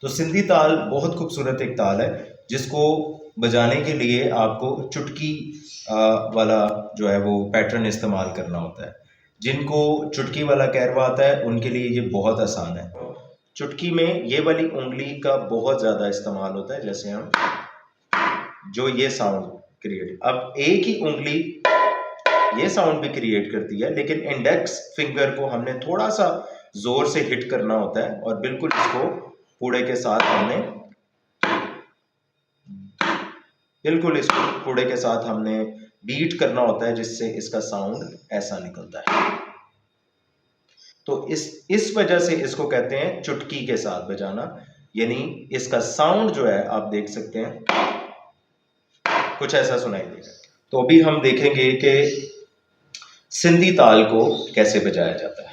तो सिंधी ताल बहुत खूबसूरत एक ताल है जिसको बजाने के लिए आपको चुटकी वाला जो है वो पैटर्न इस्तेमाल करना होता है। जिनको चुटकी वाला कैरवा आता है उनके लिए ये बहुत आसान है। चुटकी में ये वाली उंगली का बहुत ज़्यादा इस्तेमाल होता है, जैसे हम जो ये साउंड क्रिएट, अब एक ही उंगली ये साउंड भी क्रिएट करती है, लेकिन इंडेक्स फिंगर को हमने थोड़ा सा जोर से हिट करना होता है और बिल्कुल इसको पूड़े के साथ हमने बीट करना होता है, जिससे इसका साउंड ऐसा निकलता है। तो इस वजह से इसको कहते हैं चुटकी के साथ बजाना, यानी इसका साउंड जो है आप देख सकते हैं कुछ ऐसा सुनाई देगा। तो अभी हम देखेंगे कि सिंधी ताल को कैसे बजाया जाता है।